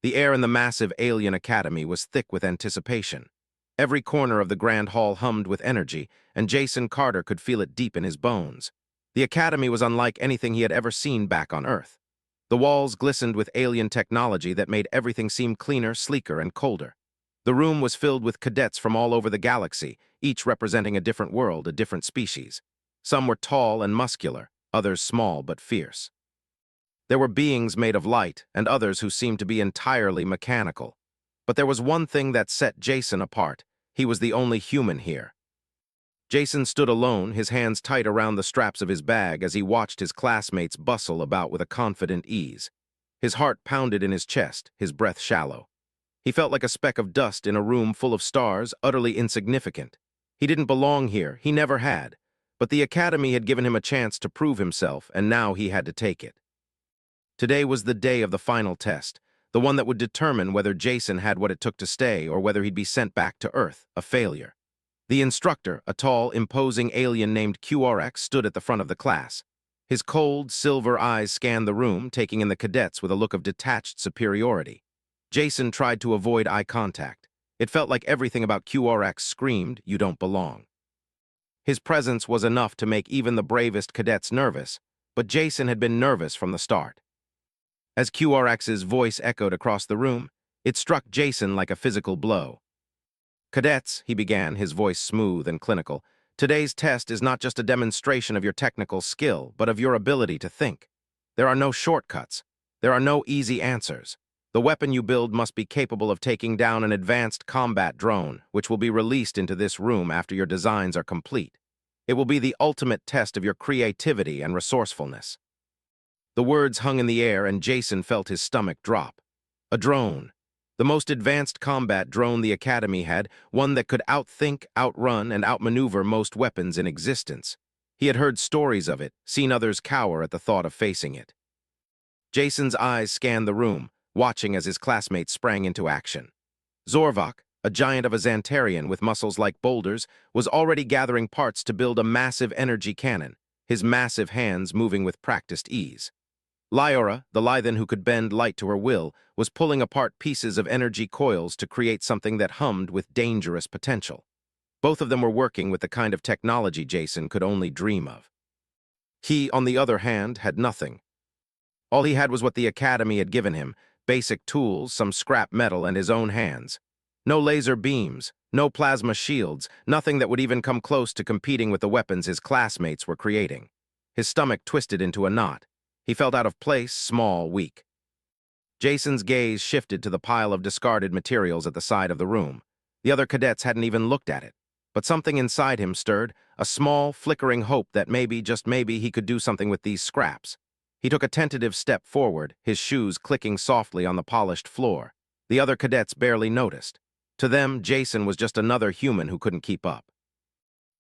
The air in the massive alien academy was thick with anticipation. Every corner of the grand hall hummed with energy, and Jason Carter could feel it deep in his bones. The academy was unlike anything he had ever seen back on Earth. The walls glistened with alien technology that made everything seem cleaner, sleeker, and colder. The room was filled with cadets from all over the galaxy, each representing a different world, a different species. Some were tall and muscular, others small but fierce. There were beings made of light, and others who seemed to be entirely mechanical. But there was one thing that set Jason apart. He was the only human here. Jason stood alone, his hands tight around the straps of his bag as he watched his classmates bustle about with a confident ease. His heart pounded in his chest, his breath shallow. He felt like a speck of dust in a room full of stars, utterly insignificant. He didn't belong here, he never had. But the academy had given him a chance to prove himself, and now he had to take it. Today was the day of the final test, the one that would determine whether Jason had what it took to stay or whether he'd be sent back to Earth, a failure. The instructor, a tall, imposing alien named QRX, stood at the front of the class. His cold, silver eyes scanned the room, taking in the cadets with a look of detached superiority. Jason tried to avoid eye contact. It felt like everything about QRX screamed, "You don't belong." His presence was enough to make even the bravest cadets nervous, but Jason had been nervous from the start. As QRX's voice echoed across the room, it struck Jason like a physical blow. "Cadets," he began, his voice smooth and clinical, "today's test is not just a demonstration of your technical skill, but of your ability to think. There are no shortcuts. There are no easy answers. The weapon you build must be capable of taking down an advanced combat drone, which will be released into this room after your designs are complete. It will be the ultimate test of your creativity and resourcefulness." The words hung in the air, and Jason felt his stomach drop. A drone. The most advanced combat drone the Academy had, one that could outthink, outrun, and outmaneuver most weapons in existence. He had heard stories of it, seen others cower at the thought of facing it. Jason's eyes scanned the room, watching as his classmates sprang into action. Zorvok, a giant of a Xantarian with muscles like boulders, was already gathering parts to build a massive energy cannon, his massive hands moving with practiced ease. Lyora, the Lythan who could bend light to her will, was pulling apart pieces of energy coils to create something that hummed with dangerous potential. Both of them were working with the kind of technology Jason could only dream of. He, on the other hand, had nothing. All he had was what the Academy had given him, basic tools, some scrap metal, and his own hands. No laser beams, no plasma shields, nothing that would even come close to competing with the weapons his classmates were creating. His stomach twisted into a knot. He felt out of place, small, weak. Jason's gaze shifted to the pile of discarded materials at the side of the room. The other cadets hadn't even looked at it. But something inside him stirred, a small, flickering hope that maybe, just maybe, he could do something with these scraps. He took a tentative step forward, his shoes clicking softly on the polished floor. The other cadets barely noticed. To them, Jason was just another human who couldn't keep up.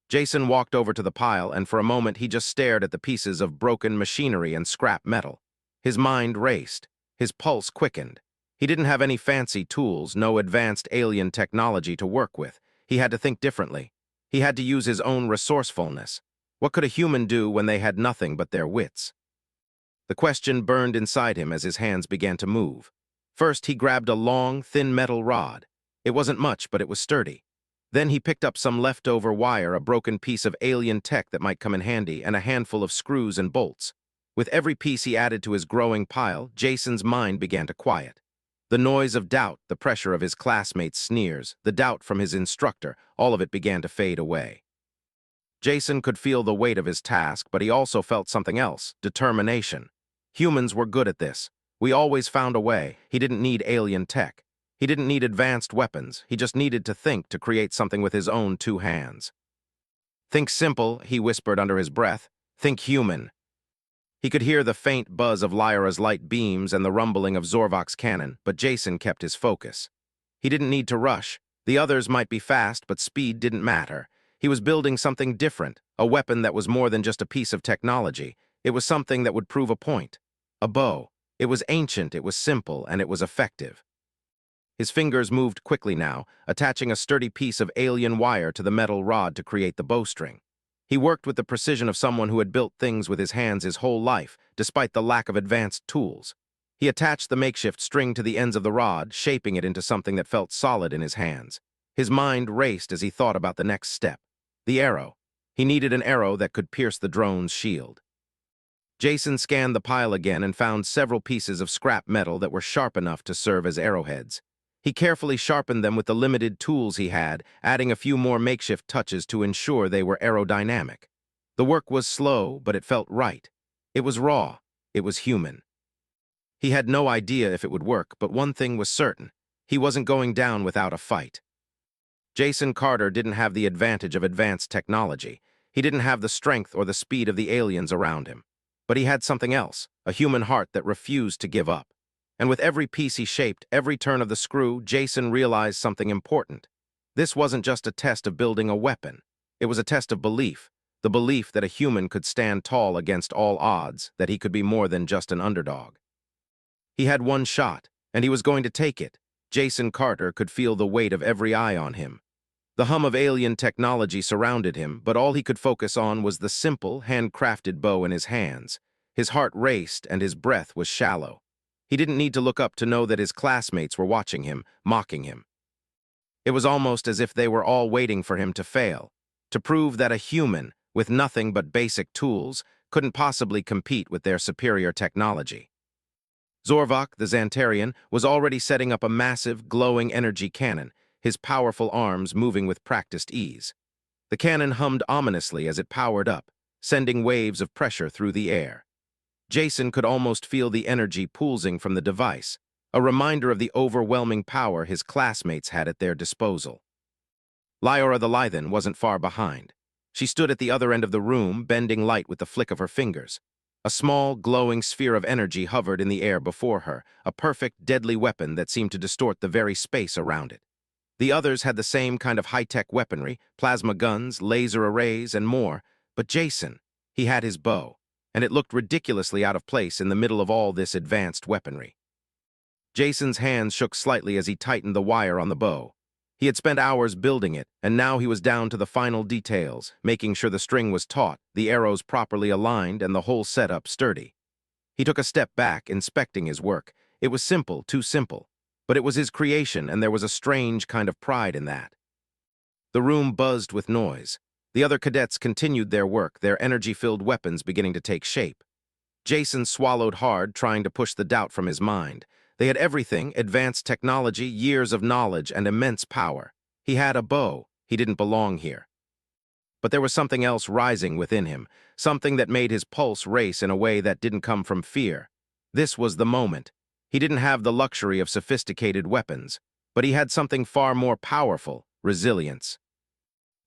Jason walked over to the pile, and for a moment he just stared at the pieces of broken machinery and scrap metal. His mind raced. His pulse quickened. He didn't have any fancy tools, no advanced alien technology to work with. He had to think differently. He had to use his own resourcefulness. What could a human do when they had nothing but their wits? The question burned inside him as his hands began to move. First, he grabbed a long, thin metal rod. It wasn't much, but it was sturdy. Then he picked up some leftover wire, a broken piece of alien tech that might come in handy, and a handful of screws and bolts. With every piece he added to his growing pile, Jason's mind began to quiet. The noise of doubt, the pressure of his classmates' sneers, the doubt from his instructor, all of it began to fade away. Jason could feel the weight of his task, but he also felt something else, determination. Humans were good at this. We always found a way. He didn't need alien tech. He didn't need advanced weapons. He just needed to think to create something with his own two hands. "Think simple," he whispered under his breath. "Think human." He could hear the faint buzz of Lyra's light beams and the rumbling of Zorvok's cannon, but Jason kept his focus. He didn't need to rush. The others might be fast, but speed didn't matter. He was building something different, a weapon that was more than just a piece of technology. It was something that would prove a point. A bow. It was ancient, it was simple, and it was effective. His fingers moved quickly now, attaching a sturdy piece of alien wire to the metal rod to create the bowstring. He worked with the precision of someone who had built things with his hands his whole life, despite the lack of advanced tools. He attached the makeshift string to the ends of the rod, shaping it into something that felt solid in his hands. His mind raced as he thought about the next step. The arrow. He needed an arrow that could pierce the drone's shield. Jason scanned the pile again and found several pieces of scrap metal that were sharp enough to serve as arrowheads. He carefully sharpened them with the limited tools he had, adding a few more makeshift touches to ensure they were aerodynamic. The work was slow, but it felt right. It was raw. It was human. He had no idea if it would work, but one thing was certain. He wasn't going down without a fight. Jason Carter didn't have the advantage of advanced technology. He didn't have the strength or the speed of the aliens around him. But he had something else, a human heart that refused to give up. And with every piece he shaped, every turn of the screw, Jason realized something important. This wasn't just a test of building a weapon. It was a test of belief, the belief that a human could stand tall against all odds, that he could be more than just an underdog. He had one shot, and he was going to take it. Jason Carter could feel the weight of every eye on him. The hum of alien technology surrounded him, but all he could focus on was the simple, handcrafted bow in his hands. His heart raced and his breath was shallow. He didn't need to look up to know that his classmates were watching him, mocking him. It was almost as if they were all waiting for him to fail, to prove that a human, with nothing but basic tools, couldn't possibly compete with their superior technology. Zorvok, the Xantarian, was already setting up a massive, glowing energy cannon, his powerful arms moving with practiced ease. The cannon hummed ominously as it powered up, sending waves of pressure through the air. Jason could almost feel the energy pulsing from the device, a reminder of the overwhelming power his classmates had at their disposal. Lyora the Lythan wasn't far behind. She stood at the other end of the room, bending light with the flick of her fingers. A small, glowing sphere of energy hovered in the air before her, a perfect, deadly weapon that seemed to distort the very space around it. The others had the same kind of high-tech weaponry, plasma guns, laser arrays, and more, but Jason, he had his bow, and it looked ridiculously out of place in the middle of all this advanced weaponry. Jason's hands shook slightly as he tightened the wire on the bow. He had spent hours building it, and now he was down to the final details, making sure the string was taut, the arrows properly aligned, and the whole setup sturdy. He took a step back, inspecting his work. It was simple, too simple. But it was his creation, and there was a strange kind of pride in that. The room buzzed with noise. The other cadets continued their work, their energy-filled weapons beginning to take shape. Jason swallowed hard, trying to push the doubt from his mind. They had everything, advanced technology, years of knowledge, and immense power. He had a bow. He didn't belong here. But there was something else rising within him, something that made his pulse race in a way that didn't come from fear. This was the moment. He didn't have the luxury of sophisticated weapons, but he had something far more powerful, resilience.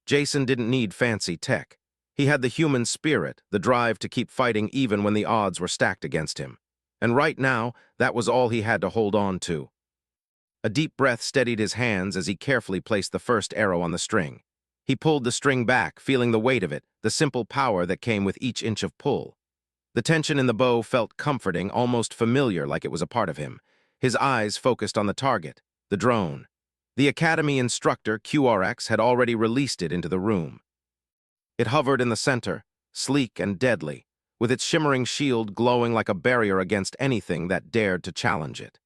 Jason didn't need fancy tech. He had the human spirit, the drive to keep fighting even when the odds were stacked against him. And right now, that was all he had to hold on to. A deep breath steadied his hands as he carefully placed the first arrow on the string. He pulled the string back, feeling the weight of it, the simple power that came with each inch of pull. The tension in the bow felt comforting, almost familiar, like it was a part of him. His eyes focused on the target, the drone. The Academy Instructor, QRX, had already released it into the room. It hovered in the center, sleek and deadly, with its shimmering shield glowing like a barrier against anything that dared to challenge it.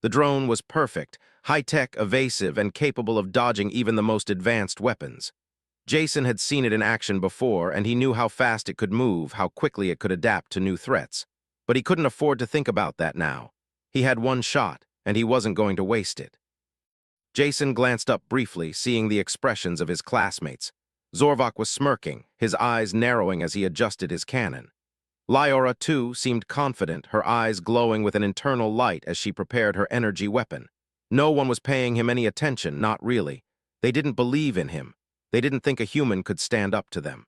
The drone was perfect, high-tech, evasive, and capable of dodging even the most advanced weapons. Jason had seen it in action before, and he knew how fast it could move, how quickly it could adapt to new threats. But he couldn't afford to think about that now. He had one shot, and he wasn't going to waste it. Jason glanced up briefly, seeing the expressions of his classmates. Zorvok was smirking, his eyes narrowing as he adjusted his cannon. Lyora, too, seemed confident, her eyes glowing with an internal light as she prepared her energy weapon. No one was paying him any attention, not really. They didn't believe in him. They didn't think a human could stand up to them.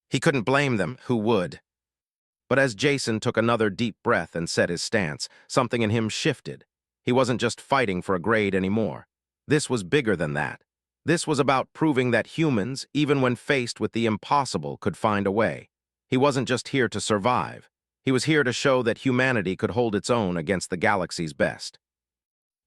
He couldn't blame them, who would? But as Jason took another deep breath and set his stance, something in him shifted. He wasn't just fighting for a grade anymore. This was bigger than that. This was about proving that humans, even when faced with the impossible, could find a way. He wasn't just here to survive. He was here to show that humanity could hold its own against the galaxy's best.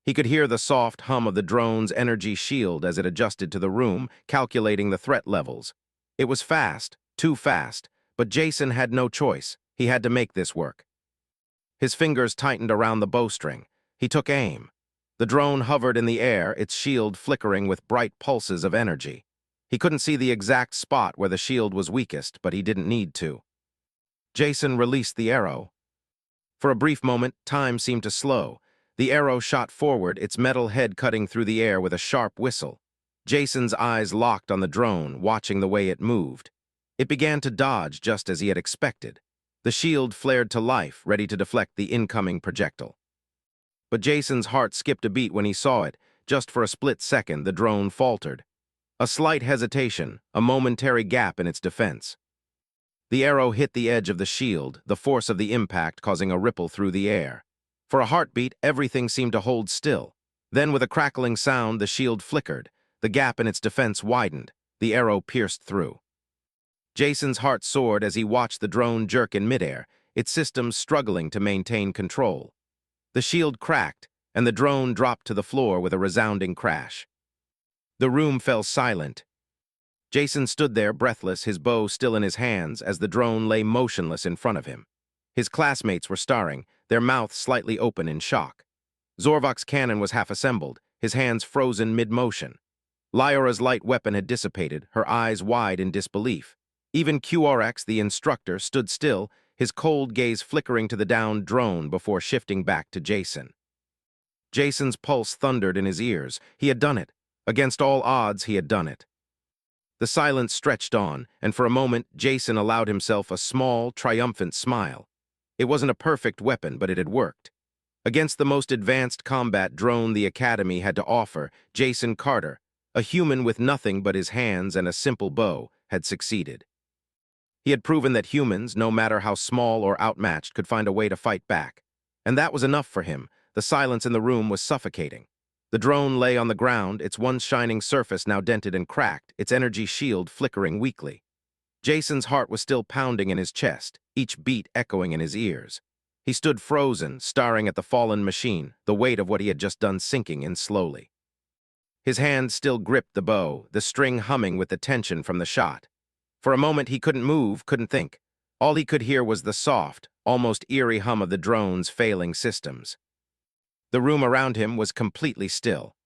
He could hear the soft hum of the drone's energy shield as it adjusted to the room, calculating the threat levels. It was fast, too fast, but Jason had no choice. He had to make this work. His fingers tightened around the bowstring. He took aim. The drone hovered in the air, its shield flickering with bright pulses of energy. He couldn't see the exact spot where the shield was weakest, but he didn't need to. Jason released the arrow. For a brief moment, time seemed to slow. The arrow shot forward, its metal head cutting through the air with a sharp whistle. Jason's eyes locked on the drone, watching the way it moved. It began to dodge just as he had expected. The shield flared to life, ready to deflect the incoming projectile. But Jason's heart skipped a beat when he saw it. Just for a split second, the drone faltered. A slight hesitation, a momentary gap in its defense. The arrow hit the edge of the shield, the force of the impact causing a ripple through the air. For a heartbeat, everything seemed to hold still. Then, with a crackling sound, the shield flickered. The gap in its defense widened. The arrow pierced through. Jason's heart soared as he watched the drone jerk in midair, its systems struggling to maintain control. The shield cracked, and the drone dropped to the floor with a resounding crash. The room fell silent. Jason stood there, breathless, his bow still in his hands, as the drone lay motionless in front of him. His classmates were staring, their mouths slightly open in shock. Zorvok's cannon was half-assembled, his hands frozen mid-motion. Lyora's light weapon had dissipated, her eyes wide in disbelief. Even QRX, the instructor, stood still, his cold gaze flickering to the downed drone before shifting back to Jason. Jason's pulse thundered in his ears. He had done it. Against all odds, he had done it. The silence stretched on, and for a moment, Jason allowed himself a small, triumphant smile. It wasn't a perfect weapon, but it had worked. Against the most advanced combat drone the Academy had to offer, Jason Carter, a human with nothing but his hands and a simple bow, had succeeded. He had proven that humans, no matter how small or outmatched, could find a way to fight back. And that was enough for him. The silence in the room was suffocating. The drone lay on the ground, its once shining surface now dented and cracked, its energy shield flickering weakly. Jason's heart was still pounding in his chest, each beat echoing in his ears. He stood frozen, staring at the fallen machine, the weight of what he had just done sinking in slowly. His hand still gripped the bow, the string humming with the tension from the shot. For a moment he couldn't move, couldn't think. All he could hear was the soft, almost eerie hum of the drone's failing systems. The room around him was completely still.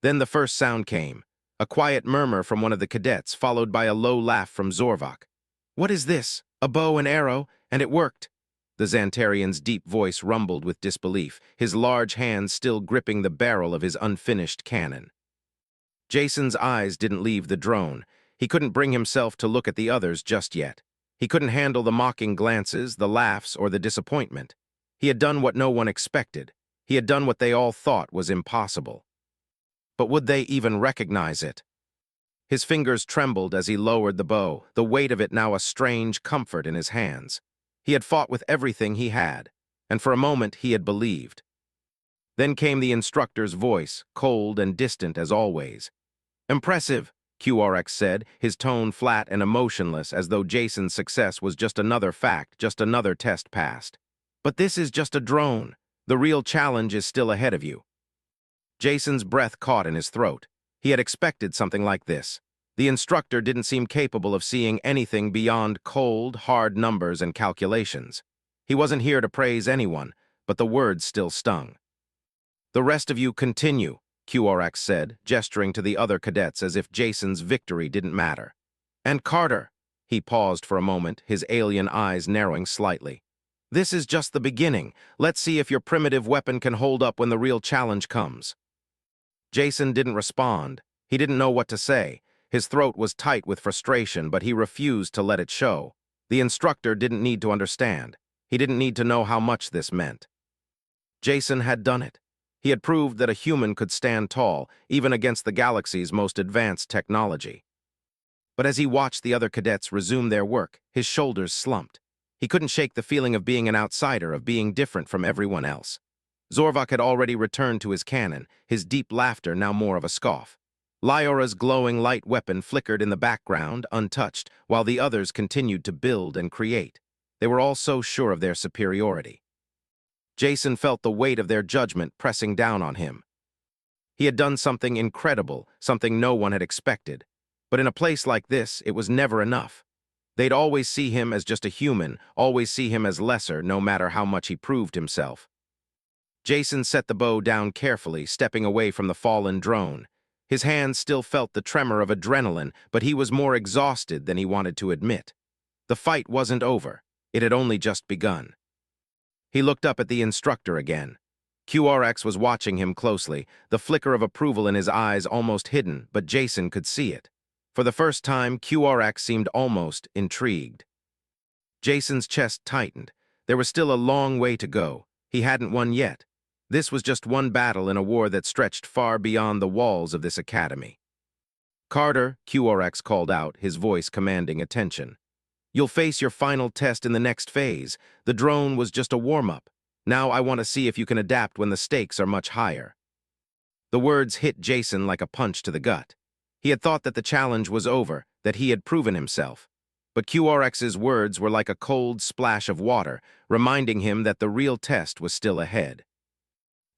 Then the first sound came, a quiet murmur from one of the cadets, followed by a low laugh from Zorvok. "What is this? A bow and arrow, and it worked." The Xantarian's deep voice rumbled with disbelief, his large hands still gripping the barrel of his unfinished cannon. Jason's eyes didn't leave the drone. He couldn't bring himself to look at the others just yet. He couldn't handle the mocking glances, the laughs, or the disappointment. He had done what no one expected. He had done what they all thought was impossible. But would they even recognize it? His fingers trembled as he lowered the bow, the weight of it now a strange comfort in his hands. He had fought with everything he had, and for a moment he had believed. Then came the instructor's voice, cold and distant as always. "Impressive," QRX said, his tone flat and emotionless, as though Jason's success was just another fact, just another test passed. "But this is just a drone. The real challenge is still ahead of you." Jason's breath caught in his throat. He had expected something like this. The instructor didn't seem capable of seeing anything beyond cold, hard numbers and calculations. He wasn't here to praise anyone, but the words still stung. "The rest of you continue," QRX said, gesturing to the other cadets as if Jason's victory didn't matter. "And Carter," he paused for a moment, his alien eyes narrowing slightly. "This is just the beginning. Let's see if your primitive weapon can hold up when the real challenge comes." Jason didn't respond. He didn't know what to say. His throat was tight with frustration, but he refused to let it show. The instructor didn't need to understand. He didn't need to know how much this meant. Jason had done it. He had proved that a human could stand tall, even against the galaxy's most advanced technology. But as he watched the other cadets resume their work, his shoulders slumped. He couldn't shake the feeling of being an outsider, of being different from everyone else. Zorvok had already returned to his cannon, his deep laughter now more of a scoff. Lyora's glowing light weapon flickered in the background, untouched, while the others continued to build and create. They were all so sure of their superiority. Jason felt the weight of their judgment pressing down on him. He had done something incredible, something no one had expected. But in a place like this, it was never enough. They'd always see him as just a human, always see him as lesser, no matter how much he proved himself. Jason set the bow down carefully, stepping away from the fallen drone. His hands still felt the tremor of adrenaline, but he was more exhausted than he wanted to admit. The fight wasn't over. It had only just begun. He looked up at the instructor again. QRX was watching him closely, the flicker of approval in his eyes almost hidden, but Jason could see it. For the first time, QRX seemed almost intrigued. Jason's chest tightened. There was still a long way to go. He hadn't won yet. This was just one battle in a war that stretched far beyond the walls of this academy. "Carter," QRX called out, his voice commanding attention. "You'll face your final test in the next phase. The drone was just a warm-up. Now I want to see if you can adapt when the stakes are much higher." The words hit Jason like a punch to the gut. He had thought that the challenge was over, that he had proven himself. But QRX's words were like a cold splash of water, reminding him that the real test was still ahead.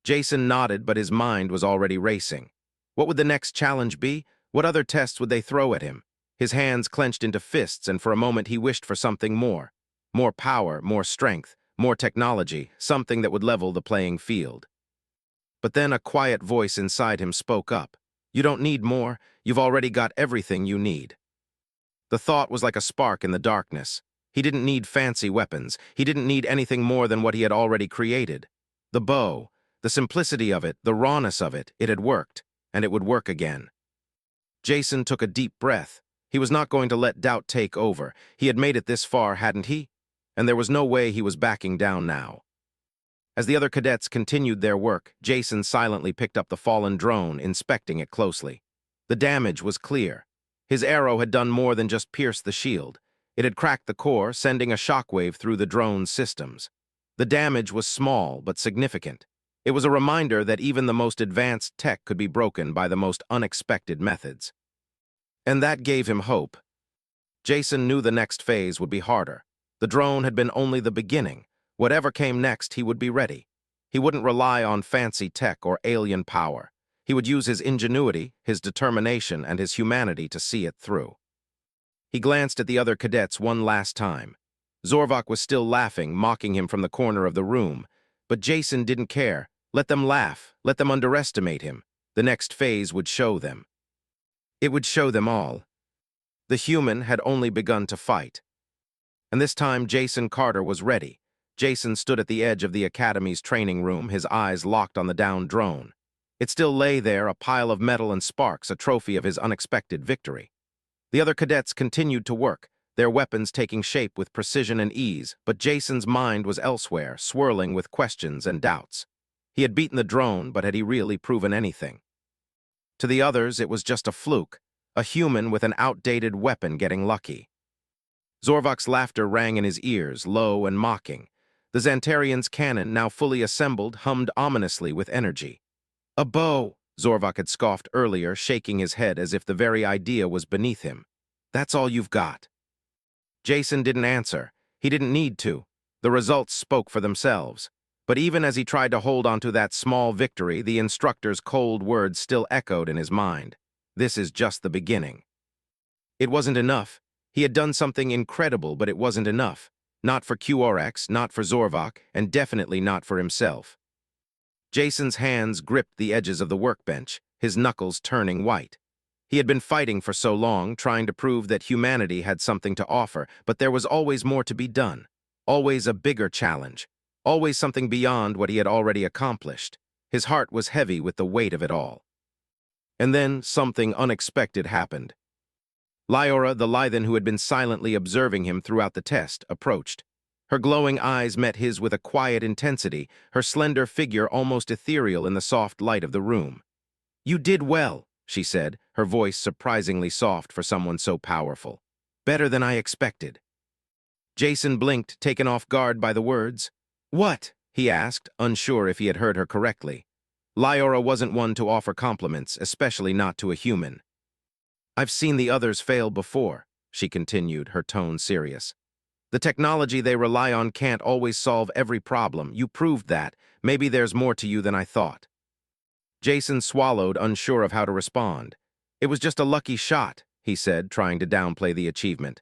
Jason nodded, but his mind was already racing. What would the next challenge be? What other tests would they throw at him? His hands clenched into fists, and for a moment he wished for something more. More power, more strength, more technology, something that would level the playing field. But then a quiet voice inside him spoke up. "You don't need more. You've already got everything you need." The thought was like a spark in the darkness. He didn't need fancy weapons. He didn't need anything more than what he had already created. The bow, the simplicity of it, the rawness of it, it had worked, and it would work again. Jason took a deep breath. He was not going to let doubt take over. He had made it this far, hadn't he? And there was no way he was backing down now. As the other cadets continued their work, Jason silently picked up the fallen drone, inspecting it closely. The damage was clear. His arrow had done more than just pierce the shield. It had cracked the core, sending a shockwave through the drone's systems. The damage was small but significant. It was a reminder that even the most advanced tech could be broken by the most unexpected methods. And that gave him hope. Jason knew the next phase would be harder. The drone had been only the beginning. Whatever came next, he would be ready. He wouldn't rely on fancy tech or alien power. He would use his ingenuity, his determination, and his humanity to see it through. He glanced at the other cadets one last time. Zorvok was still laughing, mocking him from the corner of the room. But Jason didn't care. Let them laugh. Let them underestimate him. The next phase would show them. It would show them all. The human had only begun to fight. And this time Jason Carter was ready. Jason stood at the edge of the Academy's training room, his eyes locked on the downed drone. It still lay there, a pile of metal and sparks, a trophy of his unexpected victory. The other cadets continued to work, their weapons taking shape with precision and ease, but Jason's mind was elsewhere, swirling with questions and doubts. He had beaten the drone, but had he really proven anything? To the others, it was just a fluke, a human with an outdated weapon getting lucky. Zorvok's laughter rang in his ears, low and mocking. The Xantarian's cannon, now fully assembled, hummed ominously with energy. "A bow," Zorvok had scoffed earlier, shaking his head as if the very idea was beneath him. "That's all you've got." Jason didn't answer. He didn't need to. The results spoke for themselves. But even as he tried to hold onto that small victory, the instructor's cold words still echoed in his mind. This is just the beginning. It wasn't enough. He had done something incredible, but it wasn't enough. Not for QRX, not for Zorvok, and definitely not for himself. Jason's hands gripped the edges of the workbench, his knuckles turning white. He had been fighting for so long, trying to prove that humanity had something to offer, but there was always more to be done. Always a bigger challenge. Always something beyond what he had already accomplished. His heart was heavy with the weight of it all. And then something unexpected happened. Lyora, the Lythan who had been silently observing him throughout the test, approached. Her glowing eyes met his with a quiet intensity, her slender figure almost ethereal in the soft light of the room. "You did well," she said, her voice surprisingly soft for someone so powerful. "Better than I expected." Jason blinked, taken off guard by the words. "What?" he asked, unsure if he had heard her correctly. Lyora wasn't one to offer compliments, especially not to a human. "I've seen the others fail before," she continued, her tone serious. "The technology they rely on can't always solve every problem. You proved that. Maybe there's more to you than I thought." Jason swallowed, unsure of how to respond. "It was just a lucky shot," he said, trying to downplay the achievement.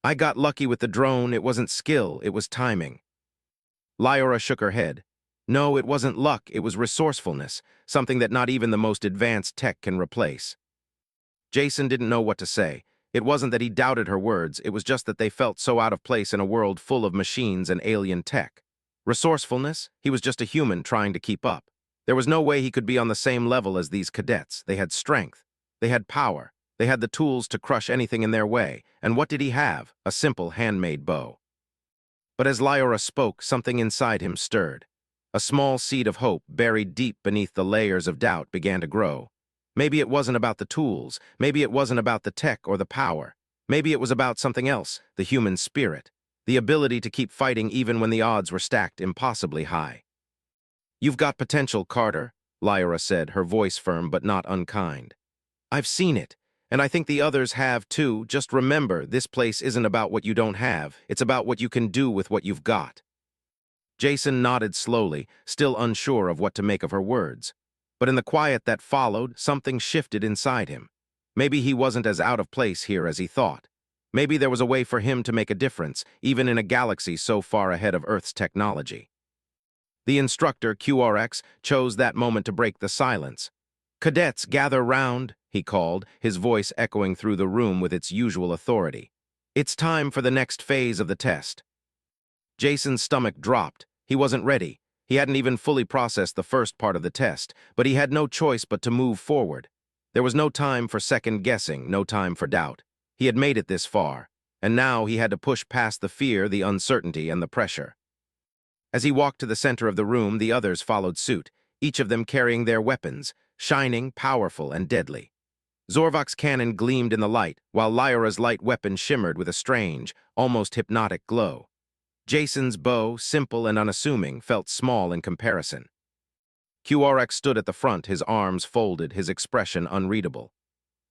I got lucky with the drone. It wasn't skill, it was timing. Lyra shook her head. No, it wasn't luck, it was resourcefulness, something that not even the most advanced tech can replace. Jason didn't know what to say. It wasn't that he doubted her words, it was just that they felt so out of place in a world full of machines and alien tech. Resourcefulness? He was just a human trying to keep up. There was no way he could be on the same level as these cadets. They had strength. They had power. They had the tools to crush anything in their way. And what did he have? A simple handmade bow. But as Lyra spoke, something inside him stirred. A small seed of hope, buried deep beneath the layers of doubt, began to grow. Maybe it wasn't about the tools. Maybe it wasn't about the tech or the power. Maybe it was about something else, the human spirit. The ability to keep fighting even when the odds were stacked impossibly high. You've got potential, Carter, Lyra said, her voice firm but not unkind. I've seen it, and I think the others have too. Just remember, this place isn't about what you don't have. It's about what you can do with what you've got. Jason nodded slowly, still unsure of what to make of her words. But in the quiet that followed, something shifted inside him. Maybe he wasn't as out of place here as he thought. Maybe there was a way for him to make a difference, even in a galaxy so far ahead of Earth's technology. The instructor, QRX, chose that moment to break the silence. "Cadets, gather round," he called, his voice echoing through the room with its usual authority. "It's time for the next phase of the test." Jason's stomach dropped. He wasn't ready. He hadn't even fully processed the first part of the test, but he had no choice but to move forward. There was no time for second-guessing, no time for doubt. He had made it this far, and now he had to push past the fear, the uncertainty, and the pressure. As he walked to the center of the room, the others followed suit, each of them carrying their weapons, shining, powerful, and deadly. Zorvok's cannon gleamed in the light, while Lyra's light weapon shimmered with a strange, almost hypnotic glow. Jason's bow, simple and unassuming, felt small in comparison. QRX stood at the front, his arms folded, his expression unreadable.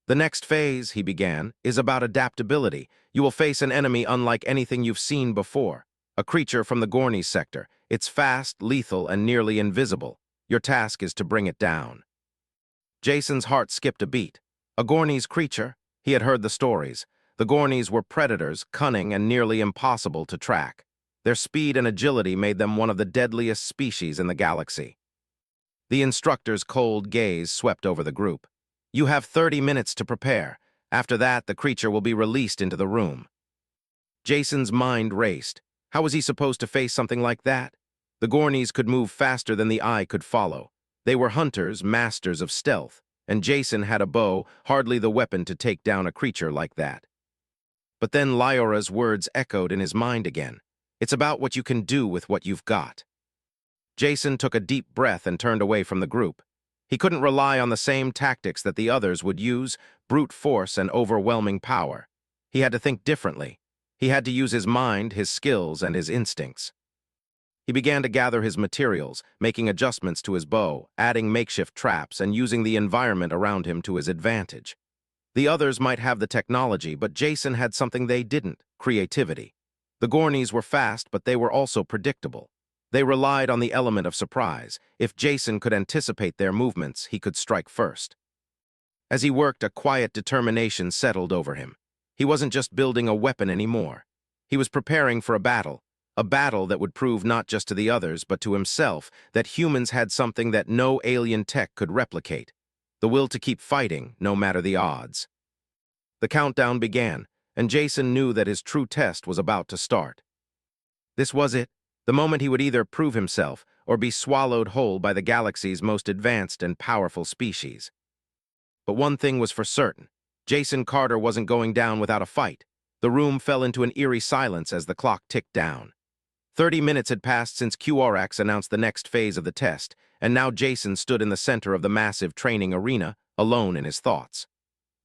"The next phase," he began, "is about adaptability. You will face an enemy unlike anything you've seen before. A creature from the Gornies sector. It's fast, lethal, and nearly invisible. Your task is to bring it down." Jason's heart skipped a beat. A Gornies creature? He had heard the stories. The Gornies were predators, cunning and nearly impossible to track. Their speed and agility made them one of the deadliest species in the galaxy. The instructor's cold gaze swept over the group. "You have 30 minutes to prepare. After that, the creature will be released into the room." Jason's mind raced. How was he supposed to face something like that? The Gornies could move faster than the eye could follow. They were hunters, masters of stealth, and Jason had a bow, hardly the weapon to take down a creature like that. But then Lyra's words echoed in his mind again. It's about what you can do with what you've got. Jason took a deep breath and turned away from the group. He couldn't rely on the same tactics that the others would use, brute force and overwhelming power. He had to think differently. He had to use his mind, his skills, and his instincts. He began to gather his materials, making adjustments to his bow, adding makeshift traps, and using the environment around him to his advantage. The others might have the technology, but Jason had something they didn't: creativity. The Gornies were fast, but they were also predictable. They relied on the element of surprise. If Jason could anticipate their movements, he could strike first. As he worked, a quiet determination settled over him. He wasn't just building a weapon anymore. He was preparing for a battle that would prove not just to the others, but to himself, that humans had something that no alien tech could replicate: the will to keep fighting, no matter the odds. The countdown began, and Jason knew that his true test was about to start. This was it, the moment he would either prove himself or be swallowed whole by the galaxy's most advanced and powerful species. But one thing was for certain: Jason Carter wasn't going down without a fight. The room fell into an eerie silence as the clock ticked down. 30 minutes had passed since QRX announced the next phase of the test, and now Jason stood in the center of the massive training arena, alone in his thoughts.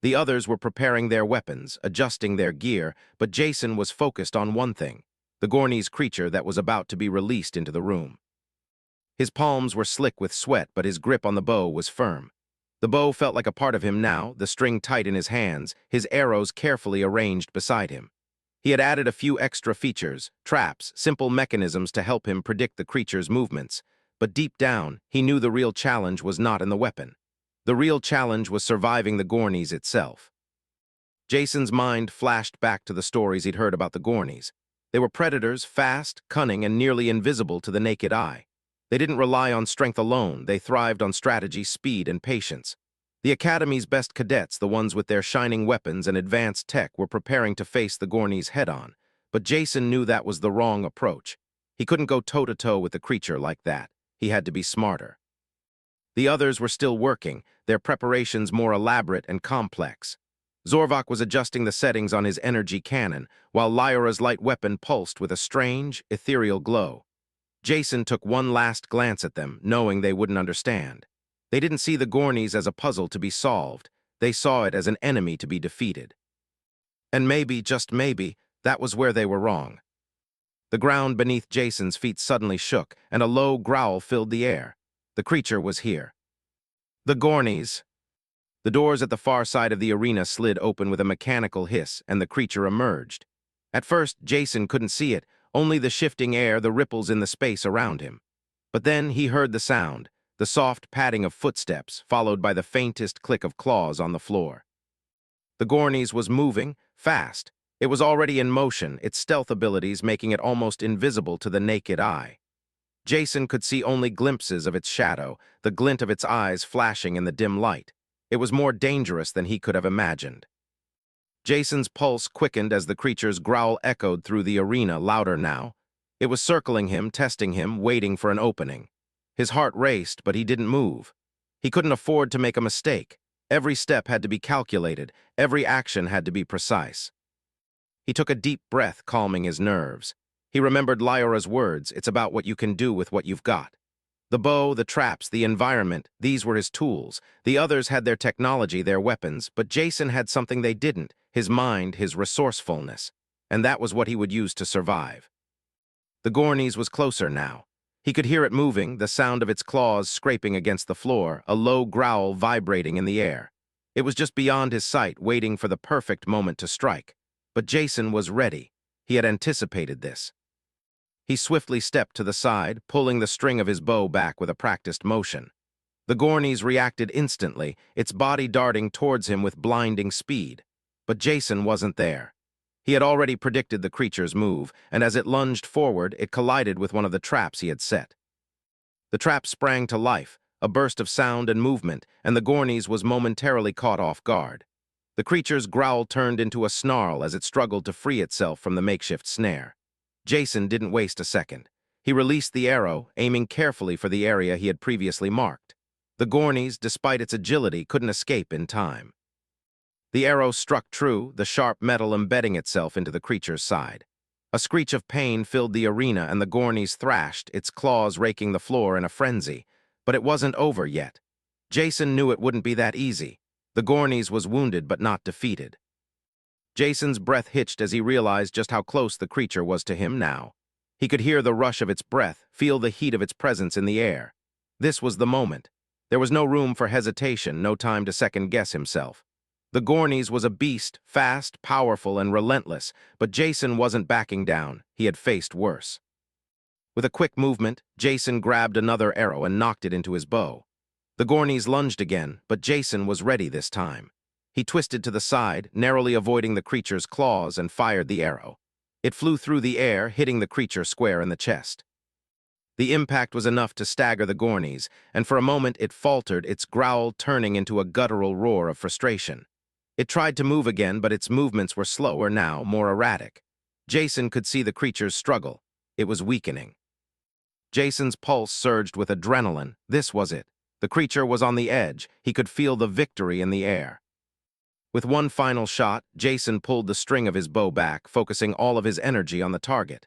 The others were preparing their weapons, adjusting their gear, but Jason was focused on one thing: the Gornies creature that was about to be released into the room. His palms were slick with sweat, but his grip on the bow was firm. The bow felt like a part of him now, the string tight in his hands, his arrows carefully arranged beside him. He had added a few extra features, traps, simple mechanisms to help him predict the creature's movements. But deep down, he knew the real challenge was not in the weapon. The real challenge was surviving the Gornies itself. Jason's mind flashed back to the stories he'd heard about the Gornies. They were predators, fast, cunning, and nearly invisible to the naked eye. They didn't rely on strength alone, they thrived on strategy, speed, and patience. The Academy's best cadets, the ones with their shining weapons and advanced tech, were preparing to face the Gornies head-on. But Jason knew that was the wrong approach. He couldn't go toe-to-toe with a creature like that. He had to be smarter. The others were still working, their preparations more elaborate and complex. Zorvok was adjusting the settings on his energy cannon, while Lyra's light weapon pulsed with a strange, ethereal glow. Jason took one last glance at them, knowing they wouldn't understand. They didn't see the Gornies as a puzzle to be solved. They saw it as an enemy to be defeated. And maybe, just maybe, that was where they were wrong. The ground beneath Jason's feet suddenly shook, and a low growl filled the air. The creature was here. The Gornies. The doors at the far side of the arena slid open with a mechanical hiss, and the creature emerged. At first, Jason couldn't see it, only the shifting air, the ripples in the space around him. But then he heard the sound, the soft padding of footsteps, followed by the faintest click of claws on the floor. The Gornies was moving, fast. It was already in motion, its stealth abilities making it almost invisible to the naked eye. Jason could see only glimpses of its shadow, the glint of its eyes flashing in the dim light. It was more dangerous than he could have imagined. Jason's pulse quickened as the creature's growl echoed through the arena, louder now. It was circling him, testing him, waiting for an opening. His heart raced, but he didn't move. He couldn't afford to make a mistake. Every step had to be calculated, every action had to be precise. He took a deep breath, calming his nerves. He remembered Lyra's words, "It's about what you can do with what you've got." The bow, the traps, the environment, these were his tools. The others had their technology, their weapons, but Jason had something they didn't, his mind, his resourcefulness. And that was what he would use to survive. The Gornies was closer now. He could hear it moving, the sound of its claws scraping against the floor, a low growl vibrating in the air. It was just beyond his sight, waiting for the perfect moment to strike. But Jason was ready. He had anticipated this. He swiftly stepped to the side, pulling the string of his bow back with a practiced motion. The Gornies reacted instantly, its body darting towards him with blinding speed. But Jason wasn't there. He had already predicted the creature's move, and as it lunged forward, it collided with one of the traps he had set. The trap sprang to life, a burst of sound and movement, and the Gornies was momentarily caught off guard. The creature's growl turned into a snarl as it struggled to free itself from the makeshift snare. Jason didn't waste a second. He released the arrow, aiming carefully for the area he had previously marked. The Gornies, despite its agility, couldn't escape in time. The arrow struck true, the sharp metal embedding itself into the creature's side. A screech of pain filled the arena and the Gornies thrashed, its claws raking the floor in a frenzy. But it wasn't over yet. Jason knew it wouldn't be that easy. The Gornies was wounded but not defeated. Jason's breath hitched as he realized just how close the creature was to him now. He could hear the rush of its breath, feel the heat of its presence in the air. This was the moment. There was no room for hesitation, no time to second-guess himself. The Gornies was a beast, fast, powerful, and relentless, but Jason wasn't backing down. He had faced worse. With a quick movement, Jason grabbed another arrow and knocked it into his bow. The Gornies lunged again, but Jason was ready this time. He twisted to the side, narrowly avoiding the creature's claws, and fired the arrow. It flew through the air, hitting the creature square in the chest. The impact was enough to stagger the Gornies, and for a moment it faltered, its growl turning into a guttural roar of frustration. It tried to move again, but its movements were slower now, more erratic. Jason could see the creature's struggle. It was weakening. Jason's pulse surged with adrenaline. This was it. The creature was on the edge. He could feel the victory in the air. With one final shot, Jason pulled the string of his bow back, focusing all of his energy on the target.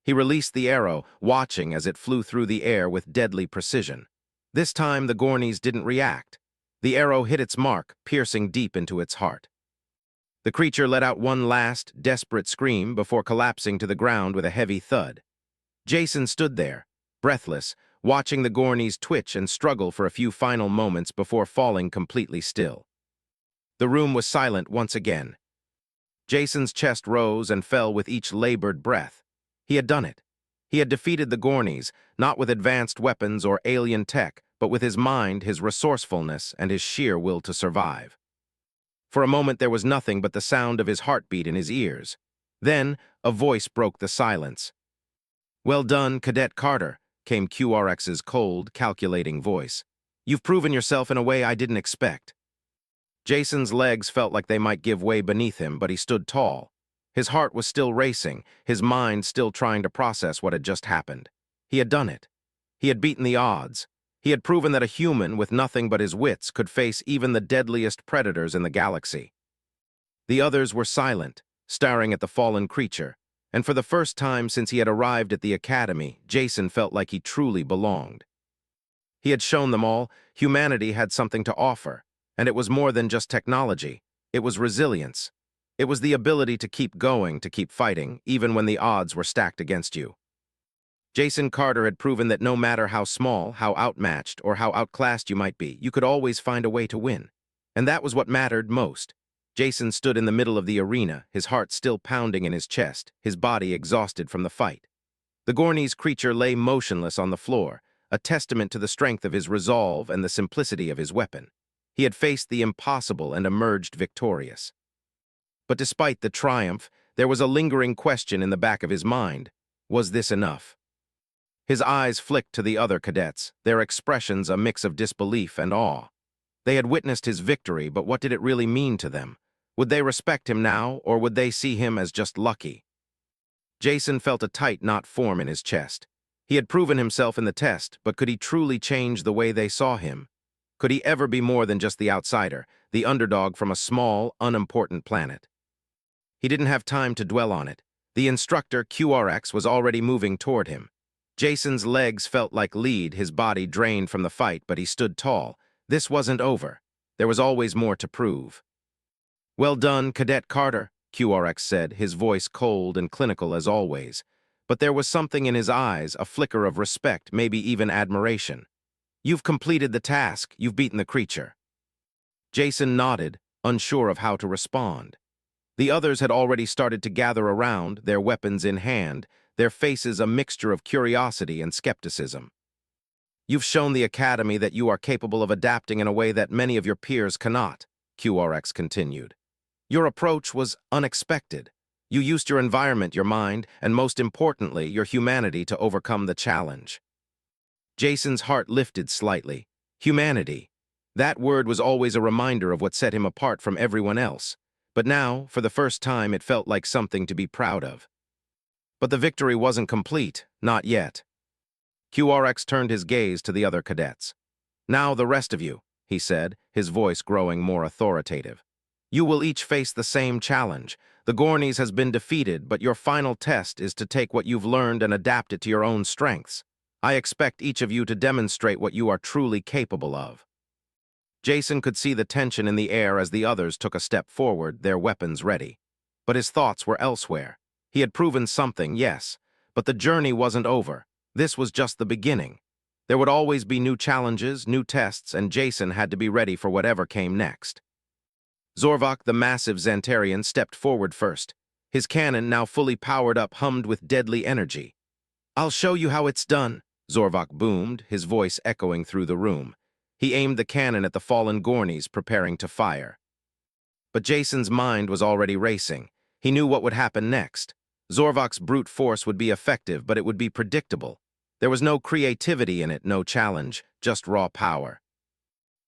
He released the arrow, watching as it flew through the air with deadly precision. This time, the Gornies didn't react. The arrow hit its mark, piercing deep into its heart. The creature let out one last, desperate scream before collapsing to the ground with a heavy thud. Jason stood there, breathless, watching the Gornies twitch and struggle for a few final moments before falling completely still. The room was silent once again. Jason's chest rose and fell with each labored breath. He had done it. He had defeated the Gornies, not with advanced weapons or alien tech, but with his mind, his resourcefulness, and his sheer will to survive. For a moment there was nothing but the sound of his heartbeat in his ears. Then, a voice broke the silence. "Well done, Cadet Carter," came QRX's cold, calculating voice. "You've proven yourself in a way I didn't expect." Jason's legs felt like they might give way beneath him, but he stood tall. His heart was still racing, his mind still trying to process what had just happened. He had done it. He had beaten the odds. He had proven that a human with nothing but his wits could face even the deadliest predators in the galaxy. The others were silent, staring at the fallen creature, and for the first time since he had arrived at the academy, Jason felt like he truly belonged. He had shown them all humanity had something to offer, and it was more than just technology. It was resilience. It was the ability to keep going, to keep fighting, even when the odds were stacked against you. Jason Carter had proven that no matter how small, how outmatched, or how outclassed you might be, you could always find a way to win. And that was what mattered most. Jason stood in the middle of the arena, his heart still pounding in his chest, his body exhausted from the fight. The Gornese creature lay motionless on the floor, a testament to the strength of his resolve and the simplicity of his weapon. He had faced the impossible and emerged victorious. But despite the triumph, there was a lingering question in the back of his mind. Was this enough? His eyes flicked to the other cadets, their expressions a mix of disbelief and awe. They had witnessed his victory, but what did it really mean to them? Would they respect him now, or would they see him as just lucky? Jason felt a tight knot form in his chest. He had proven himself in the test, but could he truly change the way they saw him? Could he ever be more than just the outsider, the underdog from a small, unimportant planet? He didn't have time to dwell on it. The instructor, QRX, was already moving toward him. Jason's legs felt like lead, his body drained from the fight, but he stood tall. This wasn't over. There was always more to prove. "Well done, Cadet Carter," QRX said, his voice cold and clinical as always. But there was something in his eyes, a flicker of respect, maybe even admiration. "You've completed the task. You've beaten the creature." Jason nodded, unsure of how to respond. The others had already started to gather around, their weapons in hand, their faces a mixture of curiosity and skepticism. "You've shown the Academy that you are capable of adapting in a way that many of your peers cannot," QRX continued. "Your approach was unexpected. You used your environment, your mind, and most importantly, your humanity to overcome the challenge." Jason's heart lifted slightly. Humanity. That word was always a reminder of what set him apart from everyone else. But now, for the first time, it felt like something to be proud of. But the victory wasn't complete, not yet. QRX turned his gaze to the other cadets. "Now the rest of you," he said, his voice growing more authoritative. "You will each face the same challenge. The Gornies has been defeated, but your final test is to take what you've learned and adapt it to your own strengths. I expect each of you to demonstrate what you are truly capable of." Jason could see the tension in the air as the others took a step forward, their weapons ready. But his thoughts were elsewhere. He had proven something, yes, but the journey wasn't over. This was just the beginning. There would always be new challenges, new tests, and Jason had to be ready for whatever came next. Zorvok, the massive Xantarian, stepped forward first. His cannon, now fully powered up, hummed with deadly energy. "I'll show you how it's done," Zorvok boomed, his voice echoing through the room. He aimed the cannon at the fallen Gornies, preparing to fire. But Jason's mind was already racing. He knew what would happen next. Zorvok's brute force would be effective, but it would be predictable. There was no creativity in it, no challenge, just raw power.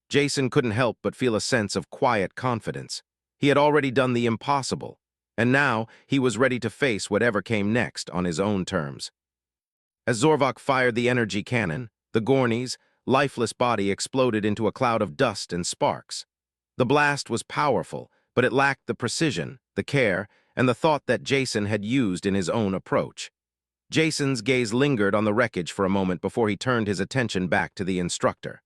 Jason couldn't help but feel a sense of quiet confidence. He had already done the impossible, and now he was ready to face whatever came next on his own terms. As Zorvok fired the energy cannon, the Gornies' lifeless body exploded into a cloud of dust and sparks. The blast was powerful, but it lacked the precision, the care, and the thought that Jason had used in his own approach. Jason's gaze lingered on the wreckage for a moment before he turned his attention back to the instructor.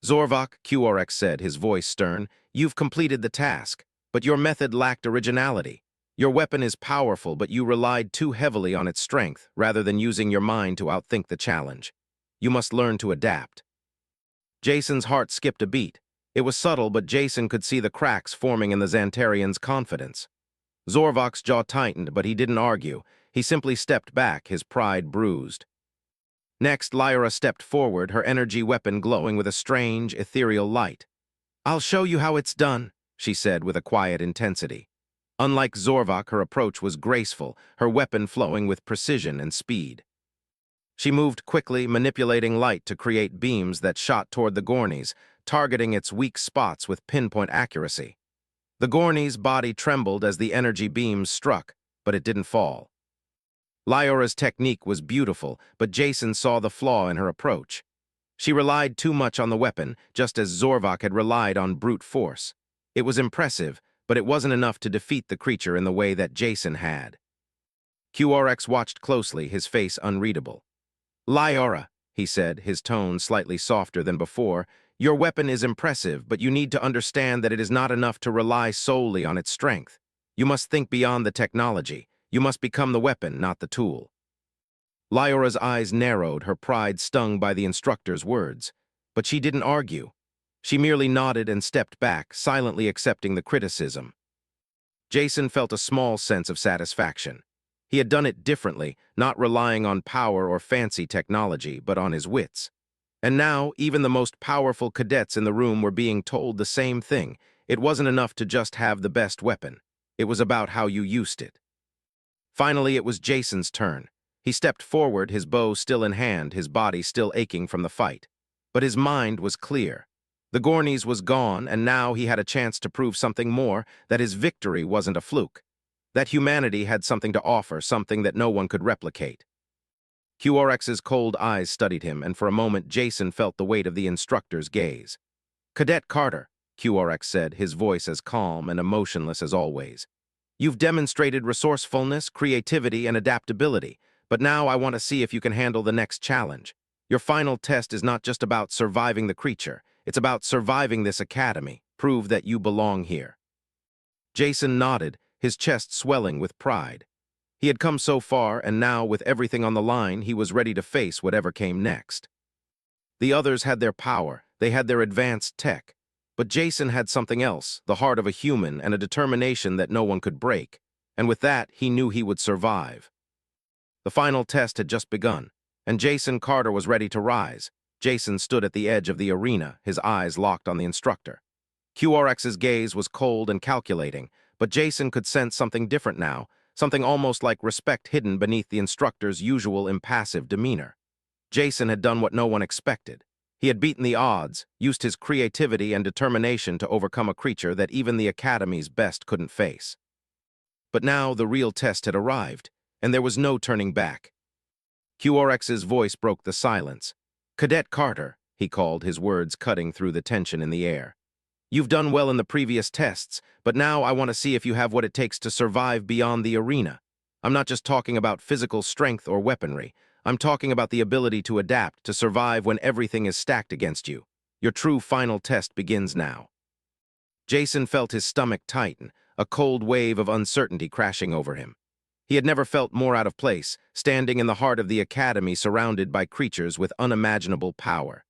"Zorvok," QRX said, his voice stern, "you've completed the task, but your method lacked originality. Your weapon is powerful, but you relied too heavily on its strength, rather than using your mind to outthink the challenge. You must learn to adapt." Jason's heart skipped a beat. It was subtle, but Jason could see the cracks forming in the Xantarian's confidence. Zorvok's jaw tightened, but he didn't argue. He simply stepped back, his pride bruised. Next, Lyra stepped forward, her energy weapon glowing with a strange, ethereal light. "I'll show you how it's done," she said with a quiet intensity. Unlike Zorvak, her approach was graceful, her weapon flowing with precision and speed. She moved quickly, manipulating light to create beams that shot toward the Gornies, targeting its weak spots with pinpoint accuracy. The Gornie's body trembled as the energy beams struck, but it didn't fall. Lyora's technique was beautiful, but Jason saw the flaw in her approach. She relied too much on the weapon, just as Zorvak had relied on brute force. It was impressive, but it wasn't enough to defeat the creature in the way that Jason had. QRX watched closely, his face unreadable. Lyora, he said, his tone slightly softer than before, your weapon is impressive, but you need to understand that it is not enough to rely solely on its strength. You must think beyond the technology. You must become the weapon, not the tool. Lyora's eyes narrowed, her pride stung by the instructor's words. But she didn't argue. She merely nodded and stepped back, silently accepting the criticism. Jason felt a small sense of satisfaction. He had done it differently, not relying on power or fancy technology, but on his wits. And now, even the most powerful cadets in the room were being told the same thing. It wasn't enough to just have the best weapon. It was about how you used it. Finally, it was Jason's turn. He stepped forward, his bow still in hand, his body still aching from the fight. But his mind was clear. The Gornies was gone, and now he had a chance to prove something more, that his victory wasn't a fluke. That humanity had something to offer, something that no one could replicate. QRX's cold eyes studied him, and for a moment Jason felt the weight of the instructor's gaze. Cadet Carter, QRX said, his voice as calm and emotionless as always. You've demonstrated resourcefulness, creativity, and adaptability, but now I want to see if you can handle the next challenge. Your final test is not just about surviving the creature, it's about surviving this academy. Prove that you belong here. Jason nodded, his chest swelling with pride. He had come so far, and now, with everything on the line, he was ready to face whatever came next. The others had their power, they had their advanced tech. But Jason had something else, the heart of a human and a determination that no one could break. And with that, he knew he would survive. The final test had just begun, and Jason Carter was ready to rise. Jason stood at the edge of the arena, his eyes locked on the instructor. QRX's gaze was cold and calculating, but Jason could sense something different now, something almost like respect hidden beneath the instructor's usual impassive demeanor. Jason had done what no one expected. He had beaten the odds, used his creativity and determination to overcome a creature that even the Academy's best couldn't face. But now the real test had arrived, and there was no turning back. QRX's voice broke the silence. Cadet Carter, he called, his words cutting through the tension in the air. You've done well in the previous tests, but now I want to see if you have what it takes to survive beyond the arena. I'm not just talking about physical strength or weaponry. I'm talking about the ability to adapt, to survive when everything is stacked against you. Your true final test begins now. Jason felt his stomach tighten, a cold wave of uncertainty crashing over him. He had never felt more out of place, standing in the heart of the academy surrounded by creatures with unimaginable power.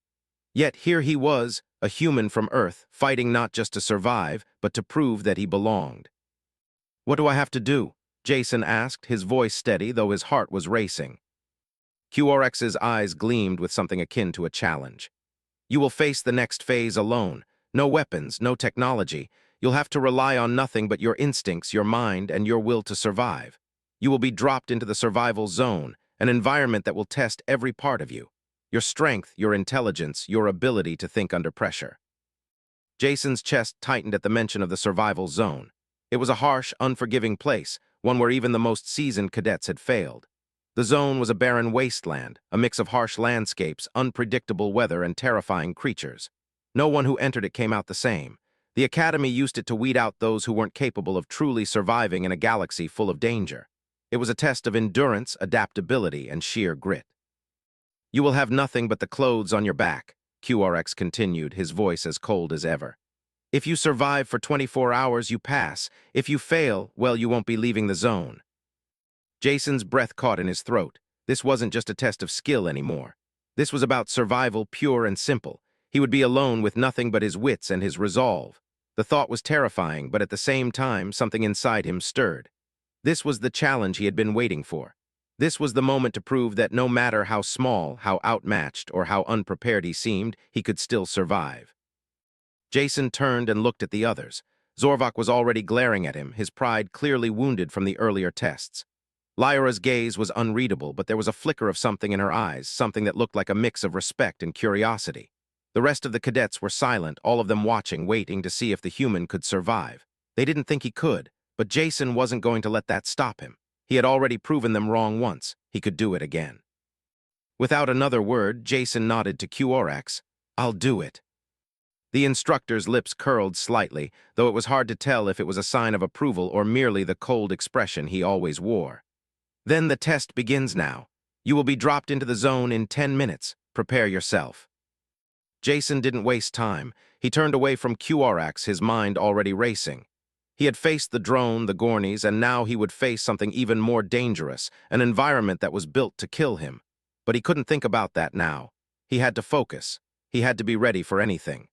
Yet here he was, a human from Earth, fighting not just to survive, but to prove that he belonged. What do I have to do? Jason asked, his voice steady, though his heart was racing. QRX's eyes gleamed with something akin to a challenge. You will face the next phase alone. No weapons, no technology. You'll have to rely on nothing but your instincts, your mind, and your will to survive. You will be dropped into the survival zone, an environment that will test every part of you. Your strength, your intelligence, your ability to think under pressure. Jason's chest tightened at the mention of the survival zone. It was a harsh, unforgiving place, one where even the most seasoned cadets had failed. The zone was a barren wasteland, a mix of harsh landscapes, unpredictable weather, and terrifying creatures. No one who entered it came out the same. The Academy used it to weed out those who weren't capable of truly surviving in a galaxy full of danger. It was a test of endurance, adaptability, and sheer grit. You will have nothing but the clothes on your back, QRX continued, his voice as cold as ever. If you survive for 24 hours, you pass. If you fail, well, you won't be leaving the zone. Jason's breath caught in his throat. This wasn't just a test of skill anymore. This was about survival, pure and simple. He would be alone with nothing but his wits and his resolve. The thought was terrifying, but at the same time, something inside him stirred. This was the challenge he had been waiting for. This was the moment to prove that no matter how small, how outmatched, or how unprepared he seemed, he could still survive. Jason turned and looked at the others. Zorvok was already glaring at him, his pride clearly wounded from the earlier tests. Lyra's gaze was unreadable, but there was a flicker of something in her eyes, something that looked like a mix of respect and curiosity. The rest of the cadets were silent, all of them watching, waiting to see if the human could survive. They didn't think he could, but Jason wasn't going to let that stop him. He had already proven them wrong once. He could do it again. Without another word, Jason nodded to QRX. "I'll do it." The instructor's lips curled slightly, though it was hard to tell if it was a sign of approval or merely the cold expression he always wore. "Then the test begins now. You will be dropped into the zone in 10 minutes. Prepare yourself." Jason didn't waste time. He turned away from QRX, his mind already racing. He had faced the drone, the Gornies, and now he would face something even more dangerous, an environment that was built to kill him. But he couldn't think about that now. He had to focus. He had to be ready for anything.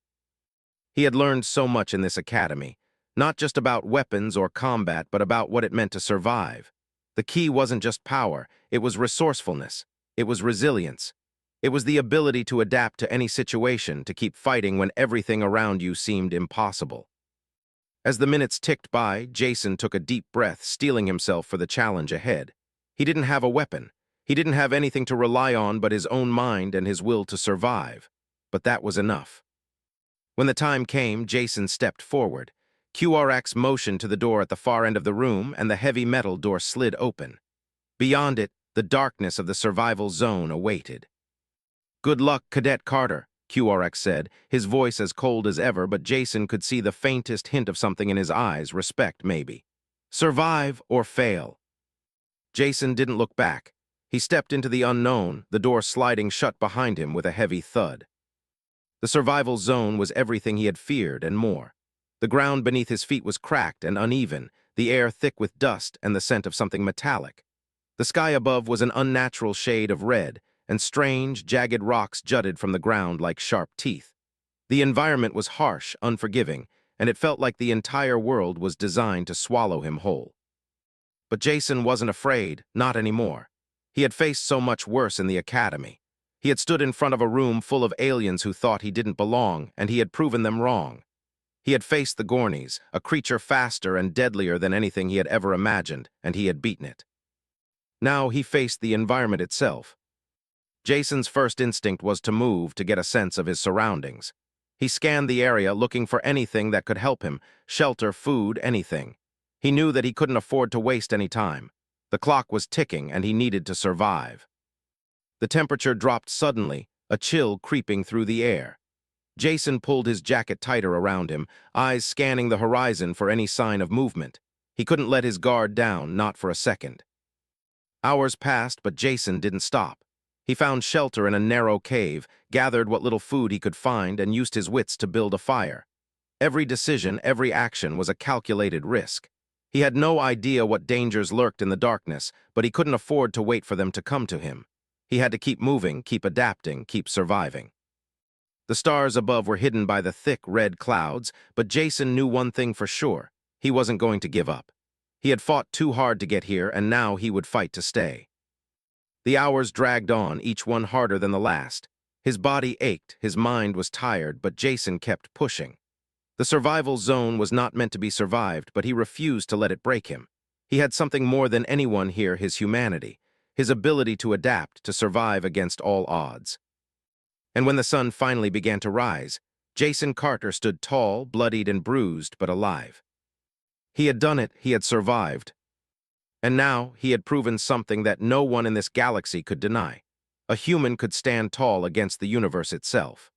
He had learned so much in this academy, not just about weapons or combat, but about what it meant to survive. The key wasn't just power, it was resourcefulness. It was resilience. It was the ability to adapt to any situation, to keep fighting when everything around you seemed impossible. As the minutes ticked by, Jason took a deep breath, steeling himself for the challenge ahead. He didn't have a weapon. He didn't have anything to rely on but his own mind and his will to survive. But that was enough. When the time came, Jason stepped forward. QRX motioned to the door at the far end of the room, and the heavy metal door slid open. Beyond it, the darkness of the survival zone awaited. "Good luck, Cadet Carter," QRX said, his voice as cold as ever, but Jason could see the faintest hint of something in his eyes, respect maybe. "Survive or fail." Jason didn't look back. He stepped into the unknown, the door sliding shut behind him with a heavy thud. The survival zone was everything he had feared and more. The ground beneath his feet was cracked and uneven, the air thick with dust and the scent of something metallic. The sky above was an unnatural shade of red, and strange, jagged rocks jutted from the ground like sharp teeth. The environment was harsh, unforgiving, and it felt like the entire world was designed to swallow him whole. But Jason wasn't afraid, not anymore. He had faced so much worse in the academy. He had stood in front of a room full of aliens who thought he didn't belong, and he had proven them wrong. He had faced the Gornies, a creature faster and deadlier than anything he had ever imagined, and he had beaten it. Now he faced the environment itself. Jason's first instinct was to move, to get a sense of his surroundings. He scanned the area, looking for anything that could help him, shelter, food, anything. He knew that he couldn't afford to waste any time. The clock was ticking, and he needed to survive. The temperature dropped suddenly, a chill creeping through the air. Jason pulled his jacket tighter around him, eyes scanning the horizon for any sign of movement. He couldn't let his guard down, not for a second. Hours passed, but Jason didn't stop. He found shelter in a narrow cave, gathered what little food he could find, and used his wits to build a fire. Every decision, every action was a calculated risk. He had no idea what dangers lurked in the darkness, but he couldn't afford to wait for them to come to him. He had to keep moving, keep adapting, keep surviving. The stars above were hidden by the thick red clouds, but Jason knew one thing for sure. He wasn't going to give up. He had fought too hard to get here, and now he would fight to stay. The hours dragged on, each one harder than the last. His body ached, his mind was tired, but Jason kept pushing. The survival zone was not meant to be survived, but he refused to let it break him. He had something more than anyone here, his humanity, his ability to adapt, to survive against all odds. And when the sun finally began to rise, Jason Carter stood tall, bloodied and bruised, but alive. He had done it, he had survived. And now he had proven something that no one in this galaxy could deny. A human could stand tall against the universe itself.